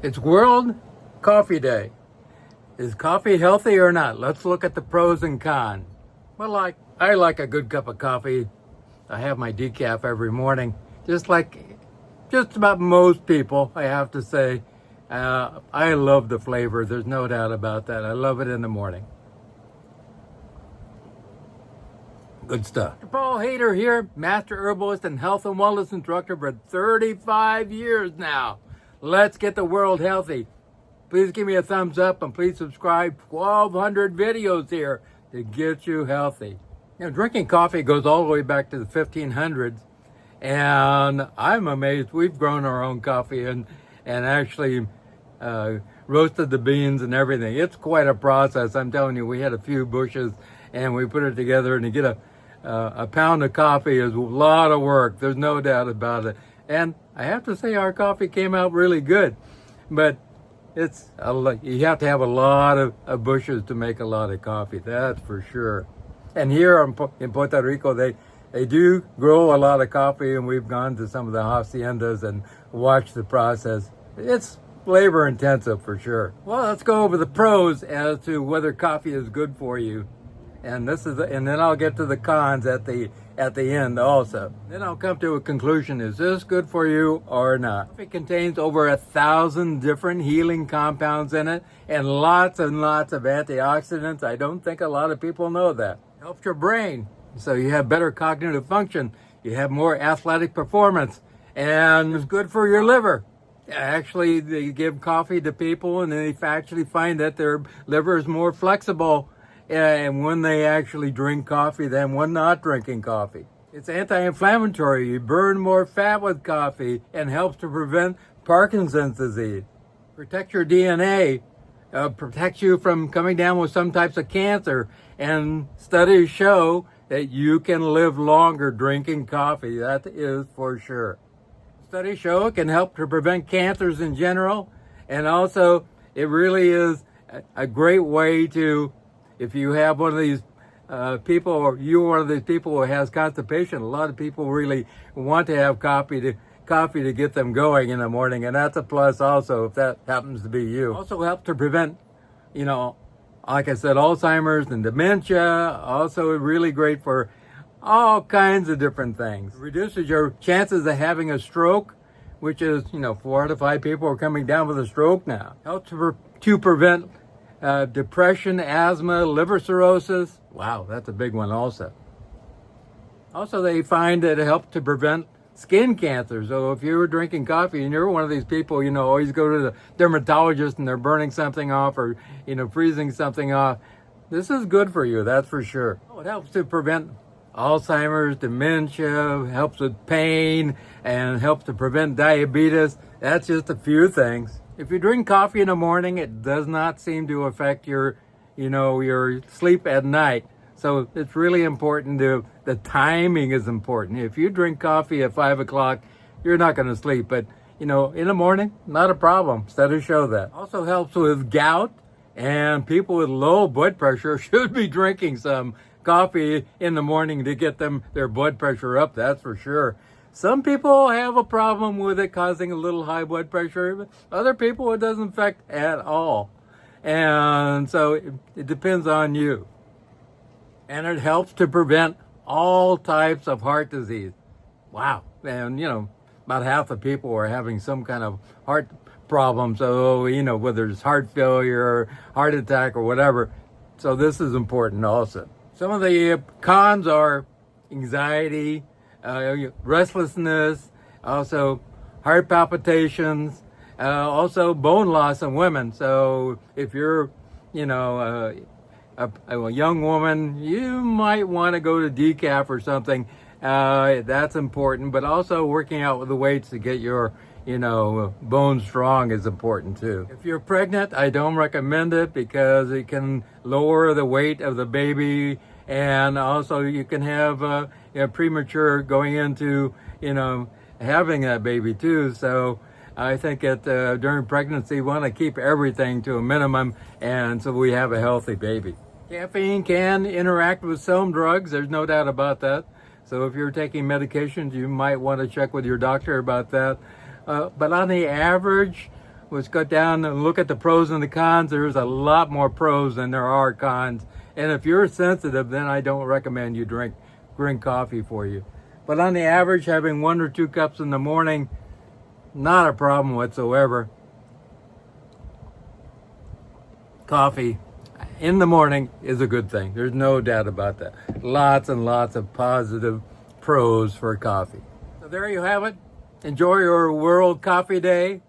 It's World Coffee Day. Is coffee healthy or not? Let's look at the pros and cons. Well, I like a good cup of coffee. I have my decaf every morning, just about most people, I have to say. I love the flavor. There's no doubt about that. I love it in the morning. Good stuff. Paul Haider here, Master Herbalist and Health and Wellness Instructor for 35 years now. Let's get the world healthy. Please give me a thumbs up and please subscribe. 1,200 videos here to get you healthy. You know, drinking coffee goes all the way back to the 1500s, and I'm amazed we've grown our own coffee and actually roasted the beans and everything. It's quite a process. I'm telling you, we had a few bushes and we put it together, and to get a pound of coffee is a lot of work. There's no doubt about it. And I have to say our coffee came out really good, but you have to have a lot of bushes to make a lot of coffee, that's for sure. And here in Puerto Rico, they do grow a lot of coffee, and we've gone to some of the haciendas and watched the process. It's labor intensive for sure. Well, let's go over the pros as to whether coffee is good for you. And then I'll get to the cons at the end also. Then I'll come to a conclusion. Is this good for you or not? Coffee contains over 1,000 different healing compounds in it and lots of antioxidants. I don't think a lot of people know that. Helps your brain, so you have better cognitive function. You have more athletic performance, and it's good for your liver. Actually, they give coffee to people and they actually find that their liver is more flexible and when they actually drink coffee than when not drinking coffee. It's anti-inflammatory. You burn more fat with coffee and helps to prevent Parkinson's disease. Protect your DNA, protects you from coming down with some types of cancer. And studies show that you can live longer drinking coffee. That is for sure. Studies show it can help to prevent cancers in general. And also, it really is a great way to, if you have one of these people, or you're one of these people who has constipation, a lot of people really want to have coffee to get them going in the morning, and that's a plus also if that happens to be you. Also helps to prevent, like I said, Alzheimer's and dementia. Also really great for all kinds of different things. It reduces your chances of having a stroke, which is, 4 out of 5 people are coming down with a stroke now. Helps to prevent depression, asthma, liver cirrhosis. Wow, that's a big one also. Also, they find that it helps to prevent skin cancer. So if you're drinking coffee and you're one of these people, always go to the dermatologist and they're burning something off or, freezing something off, this is good for you, that's for sure. It helps to prevent Alzheimer's, dementia, helps with pain, and helps to prevent diabetes. That's just a few things. If you drink coffee in the morning, it does not seem to affect your sleep at night. So it's really important the timing is important. If you drink coffee at 5 o'clock, you're not going to sleep. But, in the morning, not a problem. Studies show that. Also helps with gout, and people with low blood pressure should be drinking some coffee in the morning to get their blood pressure up, that's for sure. Some people have a problem with it causing a little high blood pressure, but other people it doesn't affect at all. And so it depends on you. And it helps to prevent all types of heart disease. Wow. And, about half the people are having some kind of heart problem. So, whether it's heart failure or heart attack or whatever. So this is important also. Some of the cons are anxiety, restlessness, also heart palpitations, also bone loss in women. So if you're, a young woman, you might want to go to decaf or something. That's important, but also working out with the weights to get your, bones strong is important too. If you're pregnant, I don't recommend it because it can lower the weight of the baby, and also you can have premature going into, having that baby too. So I think that during pregnancy, we want to keep everything to a minimum, and so we have a healthy baby. Caffeine can interact with some drugs, there's no doubt about that. So if you're taking medications, you might want to check with your doctor about that. But on the average, let's go down and look at the pros and the cons. There's a lot more pros than there are cons. And if you're sensitive, then I don't recommend you drink coffee for you. But on the average, having 1 or 2 cups in the morning, not a problem whatsoever. Coffee in the morning is a good thing. There's no doubt about that. Lots and lots of positive pros for coffee. So there you have it. Enjoy your World Coffee Day.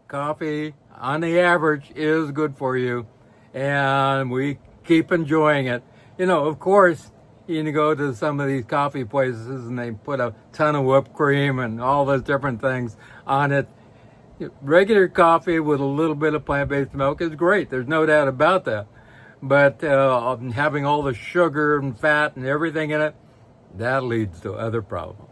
Coffee, on the average, is good for you. And we keep enjoying it. You know, of course, you can go to some of these coffee places and they put a ton of whipped cream and all those different things on it. Regular coffee with a little bit of plant-based milk is great. There's no doubt about that. But having all the sugar and fat and everything in it, that leads to other problems.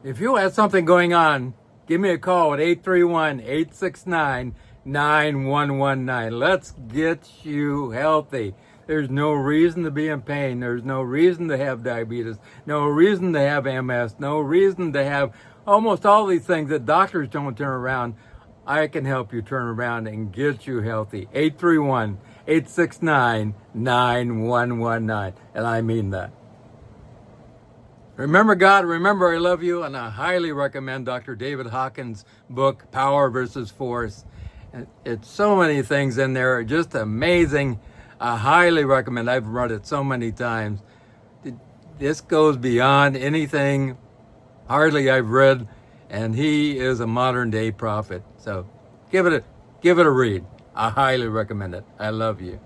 If you have something going on, give me a call at 831-869-9119. Let's get you healthy. There's no reason to be in pain. There's no reason to have diabetes. No reason to have MS. No reason to have almost all these things that doctors don't turn around. I can help you turn around and get you healthy. 831-869-9119. And I mean that. Remember God, remember I love you, and I highly recommend Dr. David Hawkins' book, Power versus Force. It's so many things in there, just amazing. I highly recommend. I've read it so many times. This goes beyond anything hardly I've read, and he is a modern day prophet. So give it a read. I highly recommend it. I love you.